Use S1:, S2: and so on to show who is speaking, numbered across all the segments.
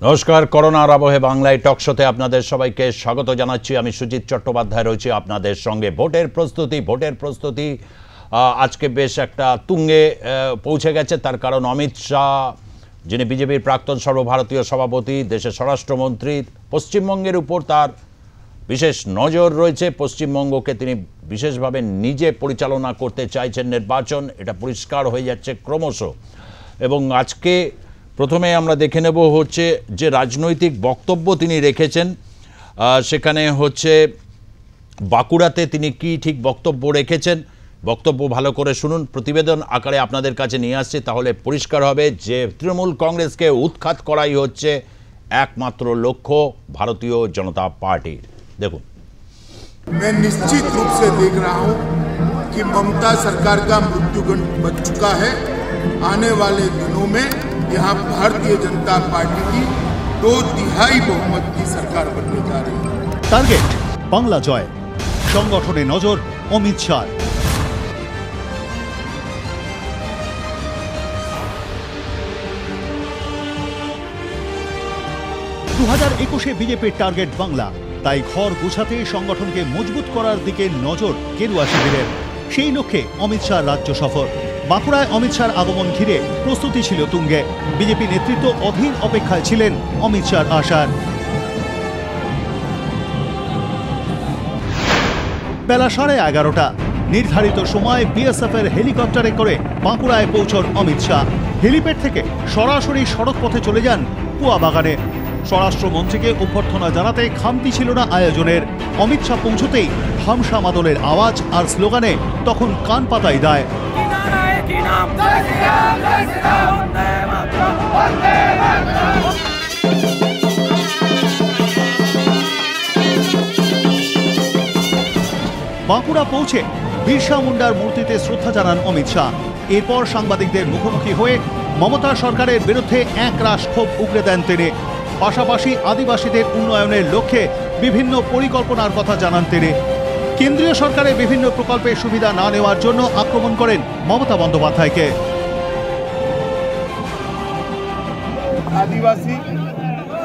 S1: নমস্কার, করোনার আবহে বাংলায় টক শোতে আপনাদের সবাইকে স্বাগত জানাচ্ছি। আমি সুজিত চট্টোপাধ্যায় রয়েছি আপনাদের সঙ্গে। ভোটের প্রস্তুতি আজকে বেশ একটা তুঙ্গে পৌঁছে গেছে। তার কারণ অমিত শাহ, যিনি বিজেপির প্রাক্তন সর্বভারতীয় সভাপতি, দেশের স্বরাষ্ট্রমন্ত্রী, পশ্চিমবঙ্গের উপর তার বিশেষ নজর রয়েছে। পশ্চিমবঙ্গকে তিনি বিশেষভাবে নিজে পরিচালনা করতে চাইছেন নির্বাচন, এটা পরিষ্কার হয়ে যাচ্ছে ক্রমশ। এবং আজকে প্রথমে আমরা দেখে নেব হচ্ছে যে রাজনৈতিক বক্তব্য তিনি রেখেছেন, সেখানে হচ্ছে বাঁকুড়াতে তিনি কি ঠিক বক্তব্য রেখেছেন। বক্তব্য ভালো করে শুনুন, প্রতিবেদন আকারে আপনাদের কাছে নিয়ে আসছে, তাহলে পরিষ্কার হবে যে তৃণমূল কংগ্রেসকে উৎখাত করাই হচ্ছে একমাত্র লক্ষ্য ভারতীয় জনতা পার্টির। দেখুন।
S2: मैं निश्चित रूप से देख रहा हूं कि ममता सरकार का मृत्युगंड बच चुका है। आने वाले दिनों में यहां भारतीय जनता पार्टी की 2/3 बहुमत की सरकार बनने जा रही है।
S3: टार्गेट बांग्ला जय, संगठने नजर अमित शाह। 2021 বিজেপির টার্গেট বাংলা, তাই ঘর গোছাতে সংগঠনকে মজবুত করার দিকে নজর গেরুয়া শিবিরের। সেই লক্ষ্যে অমিত শাহ রাজ্য সফর। বাঁকুড়ায় অমিত শাহর আগমন ঘিরে প্রস্তুতি ছিল তুঙ্গে। বিজেপি নেতৃত্ব অধীর অপেক্ষায় ছিলেন অমিত শাহর আসার। বেলা 11:30, নির্ধারিত সময় বিএসএফ এর হেলিকপ্টারে করে বাঁকুড়ায় পৌঁছন অমিত শাহ। হেলিপ্যাড থেকে সরাসরি সড়ক পথে চলে যান কুয়াবাগানে। স্বরাষ্ট্রমন্ত্রীকে অভ্যর্থনা জানাতে খামতি ছিল না আয়োজনের। অমিত শাহ পৌঁছতেই হামশা মাদলের আওয়াজ আর স্লোগানে তখন কান পাতাই দায়। বাঁকুড়া পৌঁছে বিরসা মুন্ডার মূর্তিতে শ্রদ্ধা জানান অমিত শাহ। এরপর সাংবাদিকদের মুখোমুখি হয়ে মমতা সরকারের বিরুদ্ধে একরাশ ক্ষোভ উগরে দেন তিনি। পাশাপাশি আদিবাসীদের উন্নয়নের লক্ষ্যে বিভিন্ন পরিকল্পনার কথা জানান তিনি। কেন্দ্রীয় সরকারের বিভিন্ন প্রকল্পের সুবিধা না নেওয়ার জন্য আক্রমণ করেন মমতা বন্দ্যোপাধ্যায়কে।
S2: आदिवासी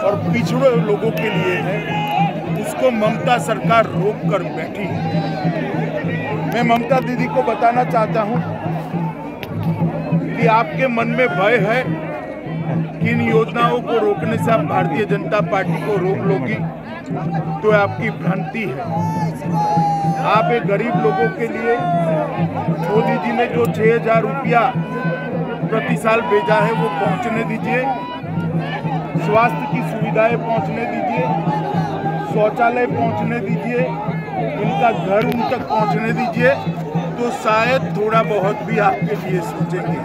S2: और पिछड़े लोगों के लिए है, उसको ममता सरकार रोक कर बैठी। मैं ममता दीदी को बताना चाहता हूं कि आपके मन में भय है कि इन योजनाओं को रोकने से आप भारतीय जनता पार्टी को रोक लोगी, तो आपकी भ्रांति है। आप एक गरीब लोगों के लिए मोदी जी ने जो 6,000 रुपया प्रति साल भेजा है वो पहुंचने दीजिए, स्वास्थ्य की सुविधाएं पहुंचने दीजिए, शौचालय पहुंचने दीजिए, इनका घर उन तक पहुंचने दीजिए, तो शायद थोड़ा बहुत भी आपके लिए सोचेंगे।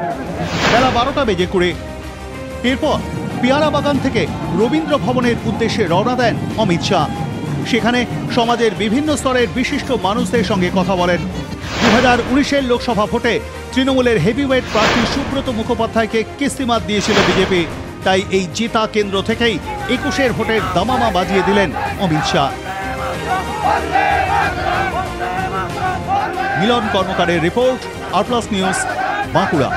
S3: বেলা 12টা বেজে কুড়ি। এরপর পেয়ারা বাগান থেকে রবীন্দ্র ভবনের উদ্দেশ্যে রওনা দেন অমিত শাহ। সেখানে সমাজের বিভিন্ন স্তরের বিশিষ্ট মানুষদের সঙ্গে কথা বলেন। 2019-এর লোকসভা ভোটে তৃণমূলের হেভিওয়েট প্রার্থী সুব্রত মুখোপাধ্যায়কে কিস্তিমাত দিয়েছিল বিজেপি, তাই এই জেতা কেন্দ্র থেকেই 21-এর ভোটের দামামা বাজিয়ে দিলেন অমিত শাহ। মিলন কর্মকারের রিপোর্ট, আরপ্লাস নিউজ, বাঁকুড়া।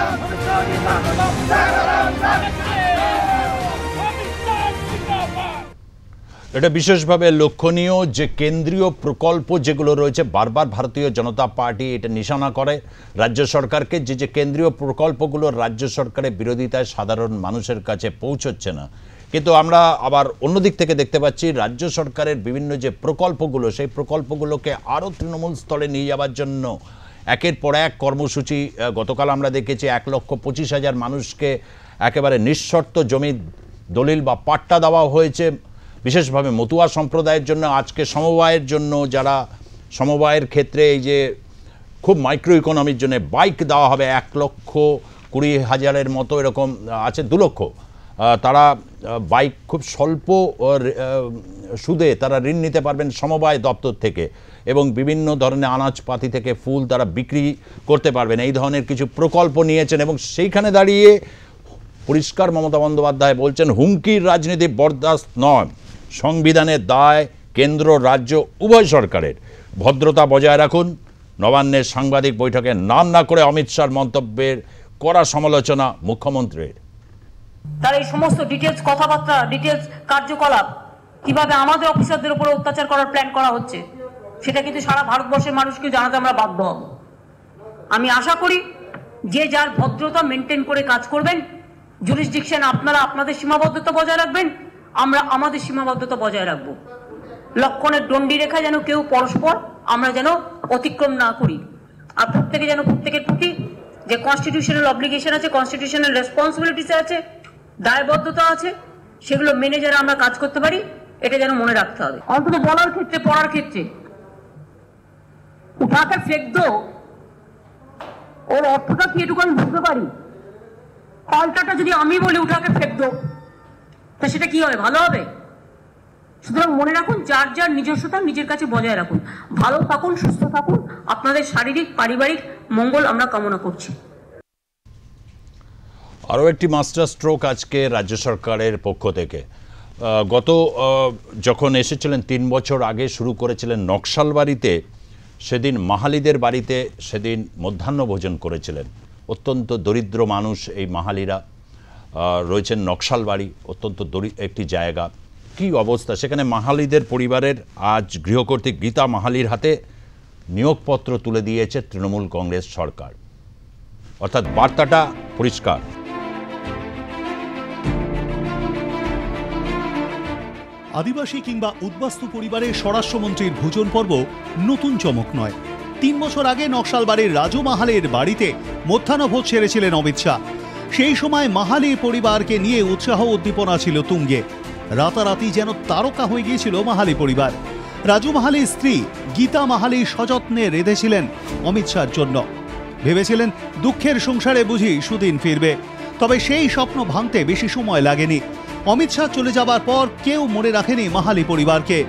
S1: এটা বিশেষভাবে লক্ষণীয় যে কেন্দ্রীয় প্রকল্প যেগুলো রয়েছে, বারবার ভারতীয় জনতা পার্টি এটা নিশানা করে রাজ্য সরকারকে, যে কেন্দ্রীয় প্রকল্পগুলো রাজ্য সরকারের বিরোধিতায় সাধারণ মানুষের কাছে পৌঁছচ্ছে না। কিন্তু আমরা আবার অন্যদিক থেকে দেখতে পাচ্ছি রাজ্য সরকারের বিভিন্ন যে প্রকল্পগুলো, সেই প্রকল্পগুলোকে আরও তৃণমূল স্তরে নিয়ে যাওয়ার জন্য একের পর এক কর্মসূচি। গতকাল আমরা দেখেছি 1,25,000 মানুষকে একেবারে নিঃশর্ত জমি দলিল বা পাট্টা দেওয়া হয়েছে, বিশেষভাবে মতুয়া সম্প্রদায়ের জন্য। আজকে সমবায়ের জন্য, যারা সমবায়ের ক্ষেত্রে এই যে খুব মাইক্রো ইকোনমির জন্য বাইক দেওয়া হবে 1,20,000-এর মতো, এরকম আছে 2 লক্ষ। তারা বাইক খুব স্বল্প সুদে তারা ঋণ নিতে পারবেন সমবায় দপ্তর থেকে, এবং বিভিন্ন ধরনের আনাজপাতি থেকে ফুল তারা বিক্রি করতে পারবেন। এই ধরনের কিছু প্রকল্প নিয়েছেন, এবং সেইখানে দাঁড়িয়ে পরিষ্কার মমতা বন্দ্যোপাধ্যায় বলছেন হুমকির রাজনীতি বরদাস্ত নয়, সংবিধানের দায় কেন্দ্র রাজ্য উভয় সরকারের, ভদ্রতা বজায় রাখুন। নবান্নের সাংবাদিক বৈঠকে নাম না করে অমিত শাহর মন্তব্যের কড়া সমালোচনা মুখ্যমন্ত্রীর।
S4: তার এই সমস্ত ডিটেলস কথাবার্তা, ডিটেলস কার্যকলাপ কিভাবে আমাদের অফিসারদের উপর অত্যাচার করার প্ল্যান করা হচ্ছে, সেটা কিন্তু সারা ভারতবর্ষের মানুষকে জানাতে আমরা বাধ্য হব। আমি আশা করি যে যার ভদ্রতা মেনটেন করে কাজ করবেন, জুরিসডিকশন আপনারা আপনাদের সীমাবদ্ধতা বজায় রাখবেন, আমরা আমাদের সীমাবদ্ধতা বজায় রাখবো। লক্ষণের দণ্ডি রেখা যেন কেউ পরস্পর আমরা যেন অতিক্রম না করি, আর প্রত্যেকে যেন প্রত্যেকের প্রতি যে কনস্টিটিউশনাল অব্লিগেশন আছে, কনস্টিটিউশনাল রেসপন্সিবিলিটিস আছে, দায়বদ্ধতা আছে, সেগুলো মেনে যারা আমরা কাজ করতে পারি, এটা যেন মনে রাখতে হবে। অন্তত বলার ক্ষেত্রে, পড়ার ক্ষেত্রে উঠাকে ফেক দো, ওর অর্থটা কি এটুকু আমি বুঝতে পারি। পাল্টাটা যদি আমি বলি উঠাকে ফেক দো, তা সেটা কি হবে? ভালো হবে? সুতরাং মনে রাখুন, যার যার নিজস্বতা নিজের কাছে বজায় রাখুন। ভালো থাকুন, সুস্থ থাকুন, আপনাদের শারীরিক পারিবারিক মঙ্গল আমরা কামনা করছি।
S1: আরও একটি মাস্টার স্ট্রোক আজকে রাজ্য সরকারের পক্ষ থেকে। যখন এসেছিলেন 3 বছর আগে শুরু করেছিলেন নকশালবাড়িতে, সেদিন মাহালিদের বাড়িতে সেদিন মধ্যাহ্নভোজন করেছিলেন। অত্যন্ত দরিদ্র মানুষ এই মাহালিরা, রয়েছেন নকশালবাড়ি, অত্যন্ত একটি জায়গা। কি অবস্থা সেখানে? মাহালিদের পরিবারের আজ গৃহকর্ত্রী গীতা মাহালির হাতে নিয়োগপত্র তুলে দিয়েছে তৃণমূল কংগ্রেস সরকার। অর্থাৎ বার্তাটা পরিষ্কার।
S3: আদিবাসী কিংবা উদ্বাস্তু পরিবারের স্বরাষ্ট্রমন্ত্রীর ভোজন পর্ব নতুন চমক নয়। 3 বছর আগে নকশালবাড়ির রাজু মাহালের বাড়িতে মধ্যাহ্নভোজ সেরেছিলেন অমিত শাহ। সেই সময় মাহালি পরিবারকে নিয়ে উৎসাহ উদ্দীপনা ছিল তুঙ্গে। রাতারাতি যেন তারকা হয়ে গিয়েছিল মাহালি পরিবার। রাজু মাহালির স্ত্রী গীতা মাহালি সযত্নে রেঁধেছিলেন অমিত শাহর জন্য। ভেবেছিলেন দুঃখের সংসারে বুঝি সুদিন ফিরবে। তবে সেই স্বপ্ন ভাঙতে বেশি সময় লাগেনি। অমিত শাহ চলে যাবার পর কেউ মনে রাখেনি মাহালি পরিবারকে।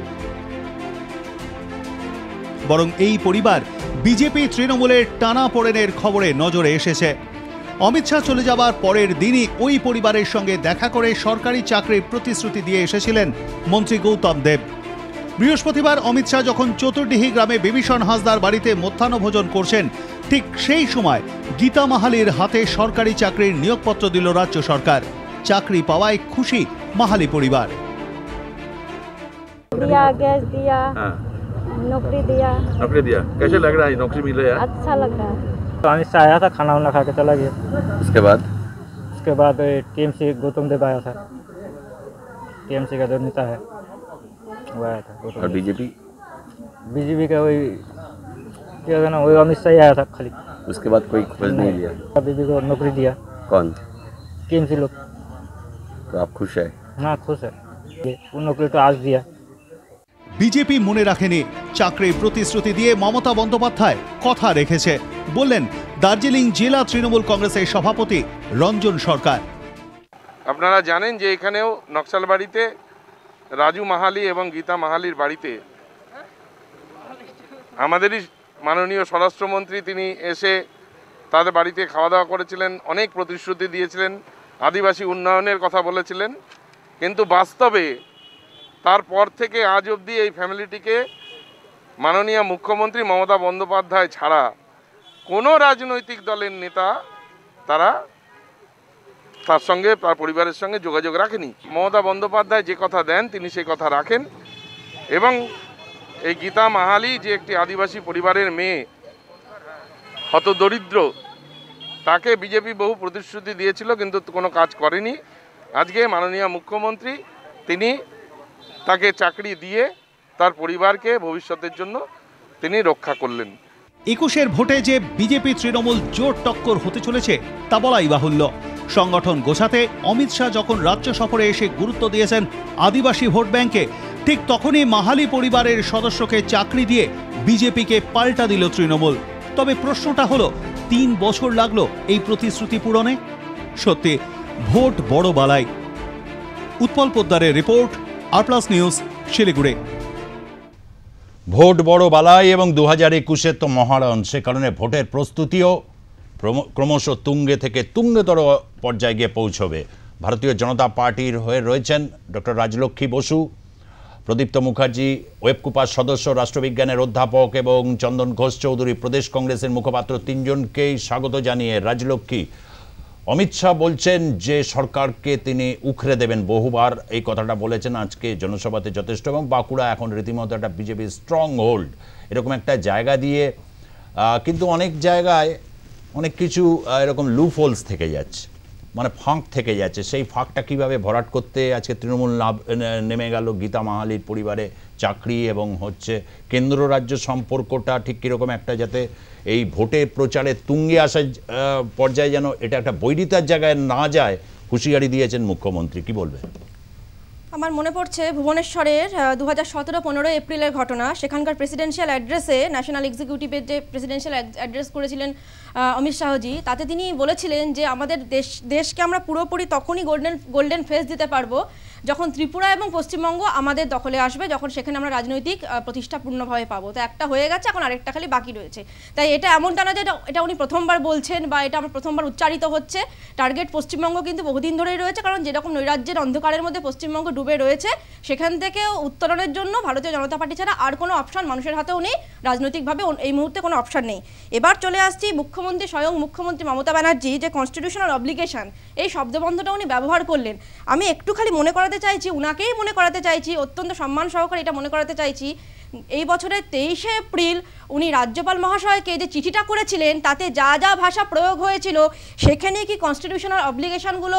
S3: বরং এই পরিবার বিজেপি তৃণমূলের টানাপোড়েনের খবরে নজরে এসেছে। অমিত শাহ চলে যাবার পরের দিনই ওই পরিবারের সঙ্গে দেখা করে সরকারি চাকরির প্রতিশ্রুতি দিয়ে এসেছিলেন মন্ত্রী গৌতম দেব। বৃহস্পতিবার অমিত শাহ যখন চতুর্ডিহি গ্রামে বিভীষণ হাঁসদার বাড়িতে মধ্যাহ্নভোজন করছেন, ঠিক সেই সময় গীতা মাহালির হাতে সরকারি চাকরির নিয়োগপত্র দিল রাজ্য সরকার। চাকরি পাওয়ায় খুশি মাহালি পরিবার।
S5: दिया, गैस दिया, नौकरी दिया।
S6: कैसे लग रहा है नौकरी मिल रहा है?
S5: अच्छा लग रहा है।
S7: तो अमित शाह आया था, खाना वाना खा के चला गया। उसके बाद टीएमसी गौतम देव आया था, टीएमसी का जो नेता है वो आया था।
S6: और
S7: बीजेपी का वही क्या था ना, वही अमित शाह आया था खाली।
S6: उसके बाद कोई खोज नहीं लिया?
S7: बीजेपी को नौकरी दिया।
S6: कौन?
S7: टीएमसी लोग।
S6: तो आप खुश है?
S7: हाँ खुश है, वो नौकरी तो आज दिया।
S3: বিজেপি মনে রাখেনি, চাকরির প্রতিশ্রুতি দিয়ে মমতা বন্দ্যোপাধ্যায় কথা রেখেছে বললেন দার্জিলিং জেলা তৃণমূল কংগ্রেসের সভাপতি রঞ্জন সরকার।
S8: আপনারা জানেন যে এখানেও নকশালবাড়িতে রাজু মাহালি এবং গীতা মাহালির বাড়িতে আমাদেরই মাননীয় স্বরাষ্ট্রমন্ত্রী তিনি এসে তাদের বাড়িতে খাওয়া দাওয়া করেছিলেন, অনেক প্রতিশ্রুতি দিয়েছিলেন, আদিবাসী উন্নয়নের কথা বলেছিলেন। কিন্তু বাস্তবে তারপর থেকে আজ অবধি এই ফ্যামিলিটিকে মাননীয় মুখ্যমন্ত্রী মমতা বন্দ্যোপাধ্যায় ছাড়া কোনো রাজনৈতিক দলের নেতা তার সঙ্গে, তার পরিবারের সঙ্গে যোগাযোগ রাখেনি। মমতা বন্দ্যোপাধ্যায় যে কথা দেন তিনি সেই কথা রাখেন। এবং এই গীতা মাহালি যে একটি আদিবাসী পরিবারের মেয়ে, হতদরিদ্র, তাকে বিজেপি বহু প্রতিশ্রুতি দিয়েছিল কিন্তু কোনো কাজ করেনি। আজকে মাননীয় মুখ্যমন্ত্রী তিনি তাকে চাকরি দিয়ে তার পরিবারকে ভবিষ্যতের জন্য তিনি রক্ষা করলেন।
S3: 21-এর ভোটে যে বিজেপি তৃণমূল জোর টক্কর হতে চলেছে তা বলাই বাহুল্য। সংগঠন গোছাতে অমিত শাহ যখন রাজ্য সফরে এসে গুরুত্ব দিয়েছেন আদিবাসী ভোট ব্যাংকে, ঠিক তখনই মাহালি পরিবারের সদস্যকে চাকরি দিয়ে বিজেপিকে পাল্টা দিল তৃণমূল। তবে প্রশ্নটা হলো, 3 বছর লাগলো এই প্রতিশ্রুতি পূরণে? সত্যি ভোট বড় বালাই। উৎপল পোদ্দারের রিপোর্ট, আর+ নিউজ, শিলিগুড়ি।
S1: ভোট বড় বালাই এবং 2021-এর তো মহারণ, সে কারণে ভোটের প্রস্তুতিও ক্রমশ তুঙ্গে থেকে তুঙ্গতর পর্যায়ে গিয়ে পৌঁছবে। ভারতীয় জনতা পার্টির হয়ে রয়েছেন ডক্টর রাজলক্ষ্মী বসু, প্রদীপ্ত মুখার্জি ওয়েবকুপার সদস্য, রাষ্ট্রবিজ্ঞানের অধ্যাপক এবং চন্দন ঘোষ চৌধুরী প্রদেশ কংগ্রেসের মুখপাত্র। 3জনকেই স্বাগত জানিয়ে রাজলক্ষ্মী, অমিত শাহ বলছেন যে সরকারকে তিনি উখড়ে দেবেন, বহুবার এই কথাটা বলেছেন, আজকে জনসভাতে যথেষ্ট, এবং বাঁকুড়া এখন রীতিমতো একটা বিজেপি স্ট্রং হোল্ড এরকম একটা জায়গা দিয়ে, কিন্তু অনেক জায়গায় অনেক কিছু এরকম লুপ হোলস থেকে যাচ্ছে, মানে ফাঁক থেকে যাচ্ছে। সেই ফাঁকটা কিভাবে ভরাট করতে আজকে তৃণমূল নেমে গেল। গীতা মাহালির পরিবারে চাকরি এবং হচ্ছে কেন্দ্র রাজ্য সম্পর্কটা ঠিক কীরকম একটা, যাতে এই ভোটে প্রচারে তুঙ্গে আসার পর্যায়ে যেন এটা একটা বৈরিতার জায়গায় না যায়, হুঁশিয়ারি দিয়েছেন মুখ্যমন্ত্রী। কি বলবেন?
S9: আমার মনে পড়ছে ভুবনেশ্বরের 2017-15 এপ্রিলের ঘটনা। সেখানকার প্রেসিডেন্সিয়াল অ্যাড্রেসে, ন্যাশনাল এক্সিকিউটিভের যে প্রেসিডেন্সিয়াল অ্যাড্রেস করেছিলেন অমিত শাহজি, তাতে তিনি বলেছিলেন যে আমাদের দেশকে আমরা পুরোপুরি তখনই গোল্ডেন ফেস দিতে পারবো যখন ত্রিপুরা এবং পশ্চিমবঙ্গ আমাদের দখলে আসবে, যখন সেখানে আমরা রাজনৈতিক প্রতিষ্ঠা পূর্ণভাবে পাবো। তো একটা হয়ে গেছে, এখন আরেকটা খালি বাকি রয়েছে। তাই এটা এমনটা না যে এটা উনি প্রথমবার বলছেন বা এটা আমার প্রথমবার উচ্চারিত হচ্ছে। টার্গেট পশ্চিমবঙ্গ কিন্তু বহুদিন ধরেই রয়েছে, কারণ যেরকম নৈরাজ্যের অন্ধকারের মধ্যে পশ্চিমবঙ্গ ডুবে রয়েছে, সেখান থেকে উত্তরণের জন্য ভারতীয় জনতা পার্টি ছাড়া আর কোনো অপশান মানুষের হাতেও নেই, রাজনৈতিকভাবে এই মুহূর্তে কোনো অপশান নেই। এবার চলে আসছি মুখ্যমন্ত্রী, স্বয়ং মুখ্যমন্ত্রী মমতা ব্যানার্জি যে কনস্টিটিউশনাল অব্লিগেশন, এই শব্দবন্ধটা উনি ব্যবহার করলেন। আমি একটু খালি মনে করাতে চাইছি, উনাকেই মনে করাতে চাইছি, অত্যন্ত সম্মান সহকারে এটা মনে করাতে চাইছি, এই বছরের 23শে এপ্রিল উনি রাজ্যপাল মহাশয়কে যে চিঠিটা করেছিলেন, তাতে যা যা ভাষা প্রয়োগ হয়েছিল, সেখানে কি কনস্টিটিউশনাল অব্লিগেশনগুলো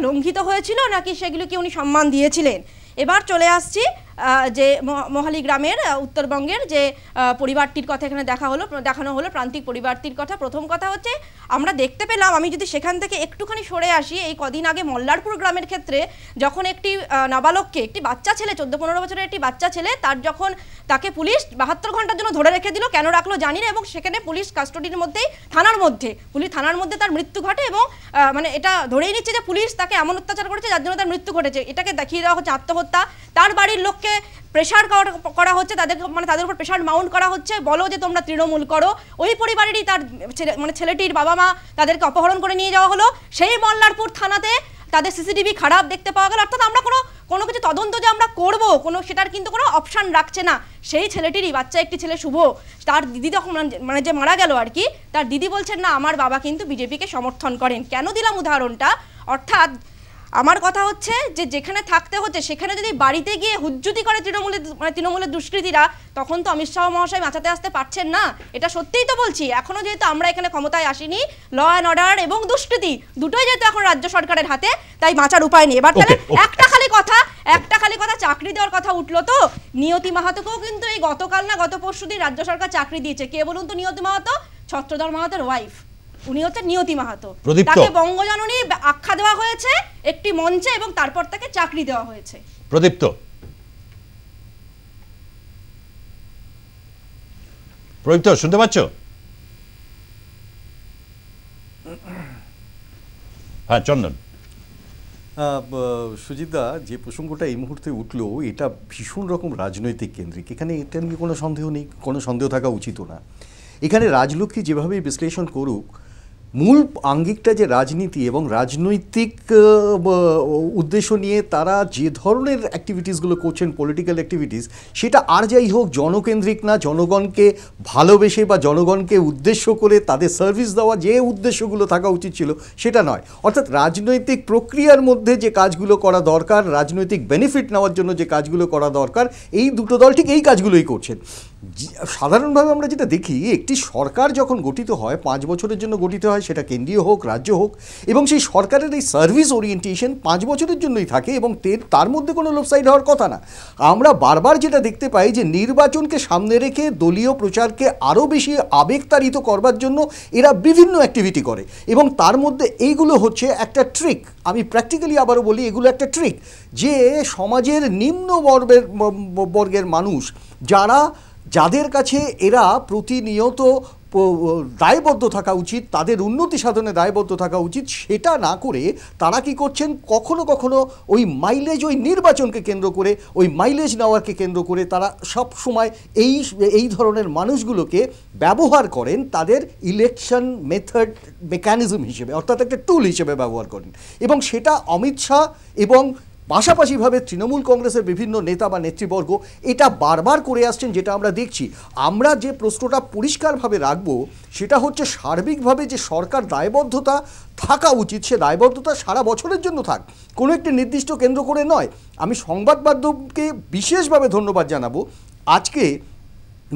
S9: লঙ্ঘিত হয়েছিল, নাকি সেগুলো কি উনি সম্মান দিয়েছিলেন? এবার চলে আসছি যে মহালি গ্রামের উত্তরবঙ্গের যে পরিবারটির কথা এখানে দেখানো হলো, প্রান্তিক পরিবারটির কথা। প্রথম কথা হচ্ছে, আমরা দেখতে পেলাম, আমি যদি সেখান থেকে একটুখানি সরে আসি, এই কদিন আগে মল্লারপুর গ্রামের ক্ষেত্রে যখন একটি নাবালককে, একটি বাচ্চা ছেলে, 14-15 বছরের একটি বাচ্চা ছেলে, তাকে পুলিশ 72 ঘন্টার জন্য ধরে রেখে দিল, কেন রাখলো জানি না, এবং সেখানে পুলিশ কাস্টডির মধ্যেই থানার মধ্যে তার মৃত্যু ঘটে, এবং মানে এটা ধরেই নিচ্ছে যে পুলিশ তাকে এমন অত্যাচার করেছে যার জন্য তার মৃত্যু ঘটেছে। এটাকে দেখিয়ে দেওয়া হচ্ছে আত্মহত্যা। তার বাড়ির লোককে প্রেশার করা হচ্ছে, তাদের উপর প্রেশার মাউন্ট করা হচ্ছে, বলো যে তোমরা তৃণমূল করো। ওই পরিবারেরই তার ছেলেটির বাবা মা, তাদেরকে অপহরণ করে নিয়ে যাওয়া হলো। সেই মল্লারপুর থানাতে তাদের সিসিটিভি খারাপ দেখতে পাওয়া গেল। অর্থাৎ আমরা কোনো কিছু তদন্ত যে আমরা করবো, সেটার কিন্তু কোনো অপশান রাখছে না। সেই ছেলেটিরই, বাচ্চা একটি ছেলে শুভ, তার দিদি তখন মানে যে মারা গেল আর কি, তার দিদি বলছেন না আমার বাবা কিন্তু বিজেপিকে সমর্থন করেন। কেন দিলাম উদাহরণটা? অর্থাৎ আমার কথা হচ্ছে যে যেখানে থাকতে হচ্ছে সেখানে যদি বাড়িতে গিয়ে হুজ্জুতি করে তৃণমূলের দুষ্কৃতীরা, তখন তো অমিত শাহ মহাশয় বাঁচাতে আসতে পারছেন না। এটা সত্যিই তো বলছি, এখনো যেহেতু আমরা এখানে ক্ষমতায় আসিনি, ল অ্যান্ড অর্ডার এবং দুষ্কৃতি দুটোই যেহেতু এখন রাজ্য সরকারের হাতে, তাই বাঁচার উপায় নেই। এবার তাহলে একটা খালি কথা চাকরি দেওয়ার কথা উঠলো, তো নিয়তি মাহাতোকেও কিন্তু এই গতকাল না গত পরশুদিন রাজ্য সরকার চাকরি দিয়েছে। কে বলুন তো নিয়তি মাহাতো? ছত্রধর মাহাতোর ওয়াইফ, উনি হচ্ছে নিয়তি মাহাতো। তাকে বঙ্গজননী আখ্যা দেওয়া হয়েছে একটি মঞ্চে, এবং তারপর তাকে চাকরি দেওয়া হয়েছে।
S1: প্রদীপ্ত শুনতে পাচ্ছ? হ্যাঁ চন্দন।
S10: সুজিতদা, যে প্রসঙ্গটা এই মুহূর্তে উঠলো, এটা ভীষণ রকম রাজনৈতিক কেন্দ্রিক। এখানে এটা নিয়ে কোনো সন্দেহ নেই, কোনো সন্দেহ থাকা উচিতও না। এখানে রাজলক্ষ্মী যেভাবে বিশ্লেষণ করুক, মূল আঙ্গিকটা যে রাজনীতি এবং রাজনৈতিক উদ্দেশ্য নিয়ে তারা যে ধরনের অ্যাক্টিভিটিসগুলো করছেন, পলিটিক্যাল অ্যাক্টিভিটিস, সেটা আর যাই হোক জনকেন্দ্রিক না, জনগণকে ভালোবেসে বা জনগণকে উদ্দেশ্য করে তাদের সার্ভিস দেওয়া যে উদ্দেশ্যগুলো থাকা উচিত ছিল সেটা নয়। অর্থাৎ রাজনৈতিক প্রক্রিয়ার মধ্যে যে কাজগুলো করা দরকার, রাজনৈতিক বেনিফিট নেওয়ার জন্য যে কাজগুলো করা দরকার, এই দুটো দল ঠিক এই কাজগুলোই করছেন। সাধারণভাবে আমরা যেটা দেখি, একটি সরকার যখন গঠিত হয় 5 বছরের জন্য গঠিত হয়, সেটা কেন্দ্রীয় হোক রাজ্য হোক, এবং সেই সরকারের এই সার্ভিস ওরিয়েন্টেশন 5 বছরের জন্যই থাকে, এবং তার মধ্যে কোনো লোপসাইড হওয়ার কথা না। আমরা বারবার যেটা দেখতে পাই যে নির্বাচনকে সামনে রেখে দলীয় প্রচারকে আরও বেশি আবেগতাড়িত করবার জন্য এরা বিভিন্ন অ্যাক্টিভিটি করে, এবং তার মধ্যে এইগুলো হচ্ছে একটা ট্রিক। আমি প্র্যাকটিক্যালি আবারও বলি, এগুলো একটা ট্রিক যে সমাজের নিম্ন বর্গের মানুষ, যাদের কাছে এরা প্রতিনিয়ত দায়বদ্ধ থাকা উচিত, তাদের উন্নতি সাধনে দায়বদ্ধ থাকা উচিত, সেটা না করে তারা কি করছেন, কখনো কখনো ওই মাইলেজ, ওই নির্বাচনকে কেন্দ্র করে, ওই মাইলেজ নেওয়ারকে কেন্দ্র করে তারা সব সময় এই ধরনের মানুষগুলোকে ব্যবহার করেন তাদের ইলেকশন মেকানিজম হিসেবে, অর্থাৎ একটা টুল হিসেবে ব্যবহার করেন। এবং সেটা অমিত শাহ এবং পাশাপাশিভাবে তৃণমূল কংগ্রেসের বিভিন্ন নেতা বা নেতৃবর্গ এটা বারবার করে আসছেন, যেটা আমরা দেখছি। আমরা যে প্রশ্নটা পরিষ্কারভাবে রাখবো সেটা হচ্ছে সার্বিকভাবে যে সরকার দায়বদ্ধতা থাকা উচিত, সে দায়বদ্ধতা সারা বছরের জন্য থাক, কোনো একটি নির্দিষ্ট কেন্দ্র করে নয়। আমি সংবাদ মাধ্যমকে বিশেষভাবে ধন্যবাদ জানাবো। আজকে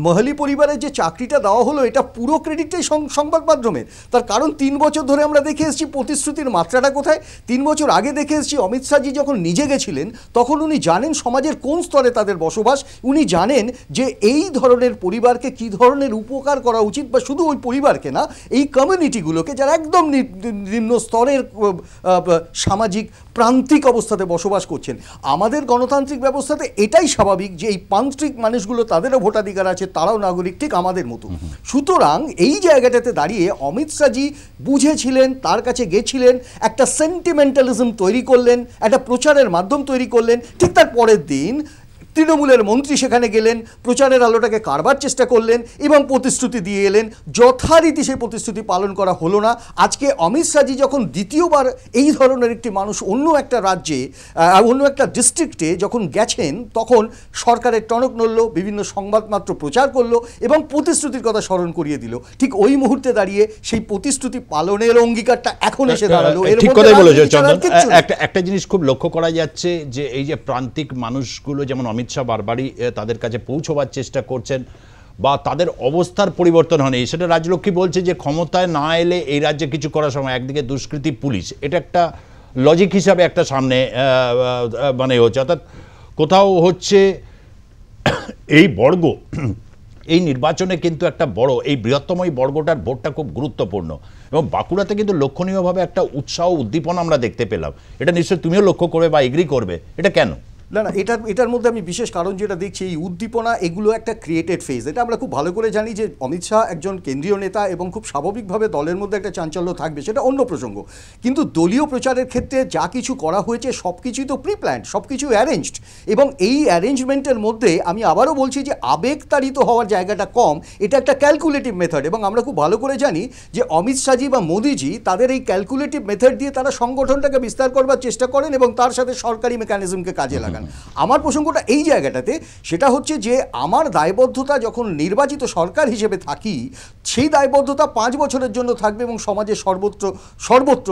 S10: মহলি পরিবারের যে চাকরিটা দেওয়া হলো এটা পুরো ক্রেডিটটাই সংবাদ মাধ্যমের। তার কারণ 3 বছর ধরে আমরা দেখে এসেছি প্রতিশ্রুতির মাত্রাটা কোথায়। 3 বছর আগে দেখে এসেছি অমিত শাহজি যখন নিজে গেছিলেন তখন উনি জানেন সমাজের কোন স্তরে তাদের বসবাস, উনি জানেন যে এই ধরনের পরিবারকে কী ধরনের উপকার করা উচিত, বা শুধু ওই পরিবারকে না, এই কমিউনিটিগুলোকে যারা একদম নিম্ন স্তরের সামাজিক প্রান্তিক অবস্থাতে বসবাস করছেন। আমাদের গণতান্ত্রিক ব্যবস্থাতে এটাই স্বাভাবিক যে এই প্রান্তিক মানুষগুলো, তাদেরও ভোটাধিকার আছে, তারাও নাগরিক ঠিক আমাদের মতো। সুতরাং এই জায়গাটাতে দাঁড়িয়ে অমিত শাহজি বুঝেছিলেন, তার কাছে গেছিলেন, একটা সেন্টিমেন্টালিজম তৈরি করলেন, একটা প্রচারের মাধ্যম তৈরি করলেন। ঠিক তার পরের দিন তৃণমূলের মন্ত্রী সেখানে গেলেন, প্রচারের আলোটাকে কারবার চেষ্টা করলেন এবং প্রতিশ্রুতি দিয়ে এলেন। যথারীতি সেই প্রতিশ্রুতি পালন করা হলো না। আজকে অমিত শাহজি যখন দ্বিতীয়বার এই ধরনের একটি মানুষ অন্য একটা রাজ্যে, অন্য একটা ডিস্ট্রিক্টে যখন গেছেন, তখন সরকারের টনক নড়ল, বিভিন্ন সংবাদমাত্র প্রচার করলো এবং প্রতিশ্রুতির কথা স্মরণ করিয়ে দিল। ঠিক ওই মুহূর্তে দাঁড়িয়ে সেই প্রতিশ্রুতি পালনের অঙ্গীকারটা এখন এসে দাঁড়ালো।
S1: ঠিক কথাই বলেছো চন্দন। একটা জিনিস খুব লক্ষ্য করা যাচ্ছে যে এই যে প্রান্তিক মানুষগুলো যেমন অমিত শাহ বারবারই তাদের কাছে পৌঁছবার চেষ্টা করছেন, বা তাদের অবস্থার পরিবর্তন হয়নি। সেটা রাজলক্ষ্মী বলছে যে ক্ষমতায় না এলে এই রাজ্যে কিছু করার সময় একদিকে দুষ্কৃতী পুলিশ, এটা একটা লজিক হিসাবে একটা সামনে মানে হচ্ছে, অর্থাৎ কোথাও হচ্ছে এই বর্গ এই নির্বাচনে কিন্তু একটা বড়, এই বৃহত্তম এই বর্গটার ভোটটা খুব গুরুত্বপূর্ণ। এবং বাঁকুড়াতে কিন্তু লক্ষণীয়ভাবে একটা উৎসাহ উদ্দীপনা আমরা দেখতে পেলাম। এটা নিশ্চয়ই তুমিও লক্ষ্য করবে বা এগ্রি করবে, এটা কেন?
S10: না, এটার মধ্যে আমি বিশেষ কারণ যেটা দেখছি, এই উদ্দীপনা, এগুলো একটা ক্রিয়েটেড ফেজ। এটা আমরা খুব ভালো করে জানি যে অমিত শাহ একজন কেন্দ্রীয় নেতা এবং খুব স্বাভাবিকভাবে দলের মধ্যে একটা চাঞ্চল্য থাকবে, সেটা অন্য প্রসঙ্গ। কিন্তু দলীয় প্রচারের ক্ষেত্রে যা কিছু করা হয়েছে সব কিছুই তো প্রি প্ল্যান্ড, সব কিছু অ্যারেঞ্জড। এবং এই অ্যারেঞ্জমেন্টের মধ্যে আমি আবারও বলছি যে আবেগতাড়িত হওয়ার জায়গাটা কম, এটা একটা ক্যালকুলেটিভ মেথড। এবং আমরা খুব ভালো করে জানি যে অমিত শাহজি বা মোদিজি তাদের এই ক্যালকুলেটিভ মেথড দিয়ে তারা সংগঠনটাকে বিস্তার করবার চেষ্টা করেন এবং তার সাথে সরকারি মেকানিজমকে কাজে লাগান। আমার প্রসঙ্গটা এই জায়গাটাতে, সেটা হচ্ছে যে আমার দায়বদ্ধতা যখন নির্বাচিত সরকার হিসেবে থাকি, সেই দায়বদ্ধতা 5 বছরের জন্য থাকবে এবং সমাজের সর্বত্র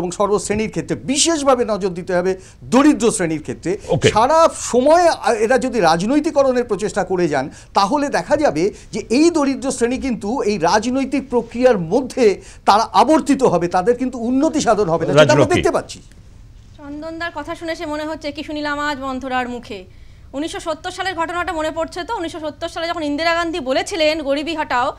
S10: এবং সর্বশ্রেণীর ক্ষেত্রে বিশেষভাবে নজর দিতে হবে দরিদ্র শ্রেণীর ক্ষেত্রে। সারা সময় এরা যদি রাজনৈতিকরণের প্রচেষ্টা করে যান, তাহলে দেখা যাবে যে এই দরিদ্র শ্রেণী কিন্তু এই রাজনৈতিক প্রক্রিয়ার মধ্যে তারা আবর্তিত হবে, তাদের কিন্তু উন্নতি সাধন হবে না, যেটা আমরা দেখতে পাচ্ছি।
S9: চন্দনদার কথা শুনে সে মনে হচ্ছে কি শুনিলাম আজ মন্থরার মুখে। 1970 সালের ঘটনাটা মনে পড়ছে তো। 1970 সালে যখন ইন্দিরা গান্ধী বলেছিলেন গরিবি হটাও,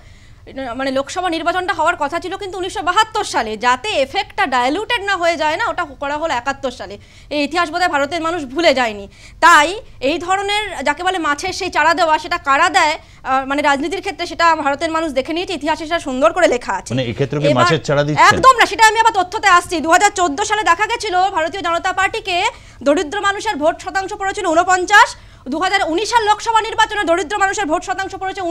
S9: মানে লোকসভা নির্বাচনটা হওয়ার কথা ছিল কিন্তু 1972 সালে, যাতে এফেক্টটা ডাইলুটেড না হয়ে যায় না, ওটা করা হলো 71 সালে। এই ইতিহাস বোধহয় ভারতের মানুষ ভুলে যায়নি। তাই এই ধরনের যাকে বলে মাছের সেই চারা দেওয়া, সেটা কারা দেয় মানে রাজনীতির ক্ষেত্রে, সেটা ভারতের মানুষ দেখে নিয়েছে, ইতিহাসে সেটা সুন্দর করে লেখা আছে।
S1: মানে এই ক্ষেত্রে কি মাছের চারা দিচ্ছে?
S9: একদম না, সেটা আমি আবার তথ্যতে আসছি। 2014 সালে দেখা গেছিল ভারতীয় জনতা পার্টিকে দরিদ্র মানুষের ভোট শতাংশ পড়েছিল 49। 2019 সাল লোকসভা নির্বাচনে দরিদ্র মানুষের ভোট শতাংশ পড়েছে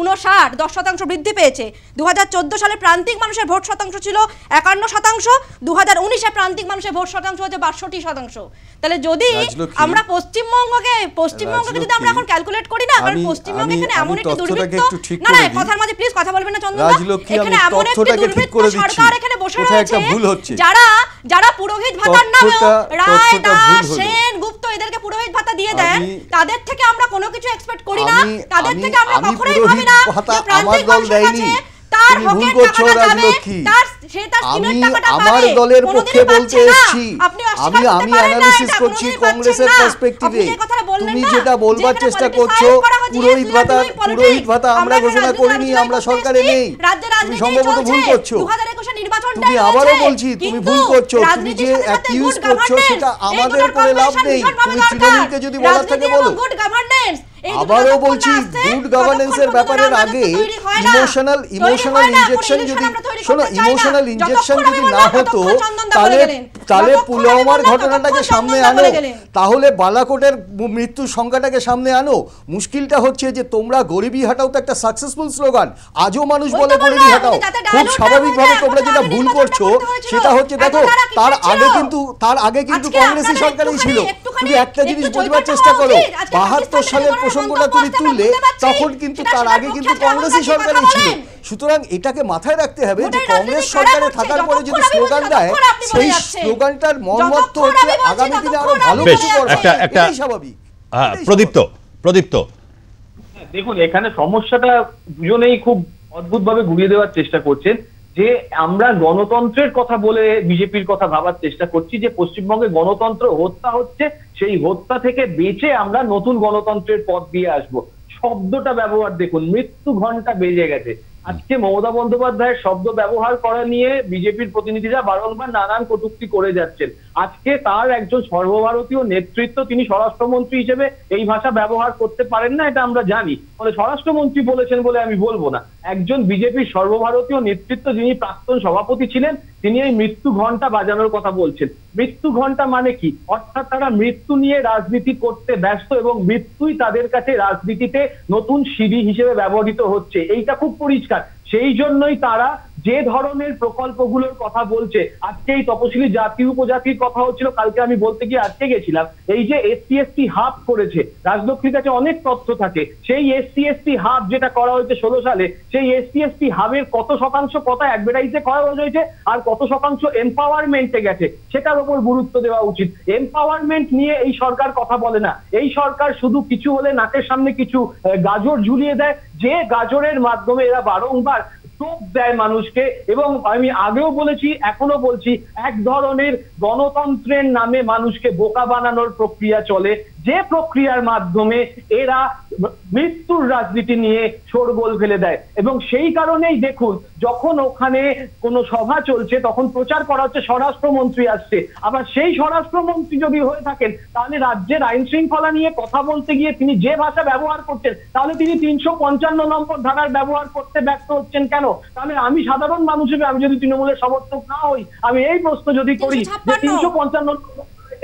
S9: 59, 10% বৃদ্ধি পেয়েছে। 2014 সালে প্রান্তিক মানুষের ভোট শতাংশ ছিল 51%, 2019-এ প্রান্তিক মানুষের ভোট শতাংশ হচ্ছে 62%। তাহলে যদি আমরা পশ্চিমবঙ্গকে যদি আমরা এখন ক্যালকুলেট করি না, কারণ পশ্চিমবঙ্গ এখানে এমন একটি দুর্ভিক্ষ, না না কথার মাঝে প্লিজ কথা বলবেন না চন্দনদা, এখানে এমন একটি দুর্ভিক্ষ সরকার এখানে বসে রয়েছে, যারা পুরোহিত ভাতার নামেও রায়, দাস, সেন, গুপ্ত এদেরকে পুরোহিত ভাতা দিয়ে দেন, তাদের থেকে আমরা কোনো কিছু এক্সপেক্ট করি না, তাদের থেকে আমরা কখনোই ভাবি না যে প্রান্তিক মানুষের কাছে তার হকের টাকাটা যাবে,
S10: আমার দলের পক্ষে বলতে এসেছি, আমি অ্যানালিসিস করছি কংগ্রেসের পার্সপেক্টিভে। তুমি যেটা বলবার চেষ্টা করছো, পুরোহিত ভাতা আমরা ঘোষণা করিনি, আমরা সরকারে নেই, তুমি সম্ভবত ভুল করছো। তুমি আবারও বলছি তুমি ভুল করছো, তুমি যে অ্যাকিউজ করছো সেটা আমাদের করে লাভ নেই, তুমি তৃণমূলকে যদি বলার থাকে বলো। আবারও বলছি, গুড গভর্নেন্সের ব্যাপারের আগে ইমোশনাল ইনজেকশন যদি, শোনো, ইমোশনাল ইনজেকশন যদি না হতো, তাহলে তাহলে পুলওয়ামার ঘটনাটাকে সামনে আনো, তাহলে বালাকোটের মৃত্যুর সংখ্যাটাকে সামনে আনো। মুশকিলটা হচ্ছে যে তোমরা গরিবি হাটাও তো একটা সাকসেসফুল স্লোগান, আজও মানুষ বলে গরিবি হাটাও। খুব স্বাভাবিকভাবে তোমরা যেটা ভুল করছো সেটা হচ্ছে, দেখো তার আগে কিন্তু কংগ্রেসী সরকারই ছিল। তুমি একটা জিনিস বুঝবার চেষ্টা করো, ৭২ সালের প্রসঙ্গটা তুমি তুললে, তখন কিন্তু তার আগে কিন্তু কংগ্রেসী সরকারই ছিল। সুতরাং এটাকে মাথায় রাখতে হবে যে কংগ্রেস সরকারে থাকার পরে যদি স্লোগান দেয়, সেই স্লোগানটার মর্মার্থ হচ্ছে আগামী দিনে আরো ভালো কিছু করবে, এটাই স্বাভাবিক।
S1: প্রদীপ্ত
S11: দেখুন, এখানে সমস্যাটা দুজনেই খুব অদ্ভুতভাবে ঘুরিয়ে দেওয়ার চেষ্টা করছেন যে আমরা গণতন্ত্রের কথা বলে বিজেপির কথা ভাবার চেষ্টা করছি, যে পশ্চিমবঙ্গে গণতন্ত্র হত্যা হচ্ছে, সেই হত্যা থেকে বেঁচে আমরা নতুন গণতন্ত্রের পথ দিয়ে আসব। শব্দটা ব্যবহার দেখুন, মৃত্যু ঘন্টা বেজে গেছে। আজকে মমতা বন্দ্যোপাধ্যায়ের শব্দ ব্যবহার করা নিয়ে বিজেপির প্রতিনিধিরা বারংবার নানান কটূক্তি করে যাচ্ছেন। আজকে তার একজন সর্বভারতীয় নেতৃত্ব, তিনি স্বরাষ্ট্রমন্ত্রী হিসেবে এই ভাষা ব্যবহার করতে পারেন না, এটা আমরা জানি। ফলে স্বরাষ্ট্রমন্ত্রী বলেছেন বলে আমি বলবো না, একজন বিজেপির সর্বভারতীয় নেতৃত্ব যিনি প্রাক্তন সভাপতি ছিলেন, তিনি এই মৃত্যু ঘন্টা বাজানোর কথা বলছেন। মৃত্যু ঘন্টা মানে কি? অর্থাৎ তারা মৃত্যু নিয়ে রাজনীতি করতে ব্যস্ত এবং মৃত্যুই তাদের কাছে রাজনীতিতে নতুন সিঁড়ি হিসেবে ব্যবহৃত হচ্ছে, এইটা খুব পরিষ্কার। সেই জন্যই তারা যে ধরনের প্রকল্পগুলোর কথা বলছে, আজকে এই তপশিলি জাতি উপজাতির কথা হচ্ছিল, কালকে আমি বলতে গিয়ে আজকে গেছিলাম, এই যে SC/ST হাব করেছে, রাজলক্ষ্মীর কাছে অনেক তথ্য থাকে, সেই SC/ST হাব যেটা করা হয়েছে 16 সালে, সেই SC/ST হাবের কত শতাংশ কথা অ্যাডভার্টাইজে খরচ হয়েছে আর কত শতাংশ এম্পাওয়ারমেন্টে গেছে, সেটার উপর গুরুত্ব দেওয়া উচিত। এম্পাওয়ারমেন্ট নিয়ে এই সরকার কথা বলে না, এই সরকার শুধু কিছু হলে নাকের সামনে কিছু গাজর ঝুলিয়ে দেয়, যে গাজরের মাধ্যমে এরা বারংবার টোপ দেয় মানুষকে। এবং আমি আগেও বলেছি, এখনো বলছি, এক ধরনের গণতন্ত্রের নামে মানুষকে বোকা বানানোর প্রক্রিয়া চলে, যে প্রক্রিয়ার মাধ্যমে এরা মৃত্যুর রাজনীতি নিয়ে শোরগোল ফেলে দেয়। এবং সেই কারণেই দেখুন, যখন ওখানে কোনো সভা চলছে তখন প্রচার করা হচ্ছে স্বরাষ্ট্রমন্ত্রী আসছে, আবার সেই স্বরাষ্ট্রমন্ত্রী যদি হয়ে থাকেন তাহলে রাজ্যের আইন শৃঙ্খলা নিয়ে কথা বলতে গিয়ে তিনি যে ভাষা ব্যবহার করছেন, তাহলে তিনি 355 নম্বর ধারার ব্যবহার করতে ব্যর্থ হচ্ছেন কেন? তাহলে আমি সাধারণ মানুষ হিসেবে, আমি যদি তৃণমূলের সমর্থক না হই, আমি এই প্রশ্ন যদি করি যে 355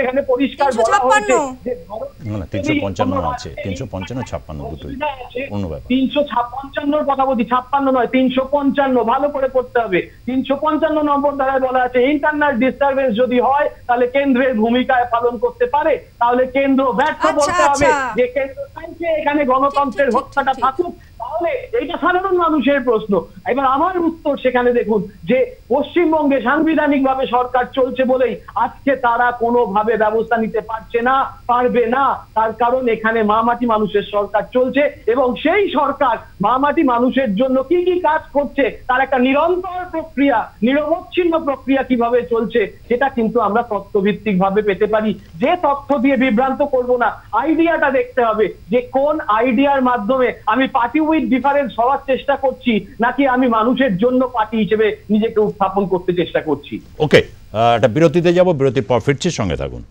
S11: এখানে পরিষ্কার বলা হয়েছে যে
S1: 355 আছে, 355 56 দুটোই অন্য ব্যাপার।
S11: 355 কথা বলছি, 56 নয়, 355, ভালো করে পড়তে হবে। 355 নম্বর ধারায় বলা আছে ইন্টারনাল ডিস্টারবেন্স যদি হয় তাহলে কেন্দ্রের ভূমিকায় পালন করতে পারে, তাহলে কেন্দ্র ব্যর্থ বলতে হবে যে কেন্দ্র চাইছে এখানে গণতন্ত্রের হত্যাটা থাকুক, তাহলে এইটা সাধারণ মানুষের প্রশ্ন। এবার আমার উত্তর সেখানে দেখুন যে পশ্চিমবঙ্গে সাংবিধানিকভাবে সরকার চলছে বলেই আজকে তারা কোনোভাবে ব্যবস্থা নিতে পারছে না, পারবে না। তার কারণ এখানে মা-মাটি মানুষের সরকার চলছে এবং সেই সরকার মা-মাটি মানুষের জন্য কি কি কাজ করছে তার একটা নিরন্তর প্রক্রিয়া, নিরবচ্ছিন্ন প্রক্রিয়া কিভাবে চলছে সেটা কিন্তু আমরা তথ্যভিত্তিক ভাবে পেতে পারি। যে তথ্য দিয়ে বিভ্রান্ত করব না, আইডিয়াটা দেখতে হবে যে কোন আইডিয়ার মাধ্যমে আমি পার্টি উইথ ডিফারেন্স হওয়ার চেষ্টা করছি নাকি আমি মানুষের জন্য পার্টি হিসেবে নিজেকে উত্থাপন করতে চেষ্টা করছি।
S1: ওকে, একটা বিরতিতে যাব, বিরতির পর ফিরছি, সঙ্গে থাকুন।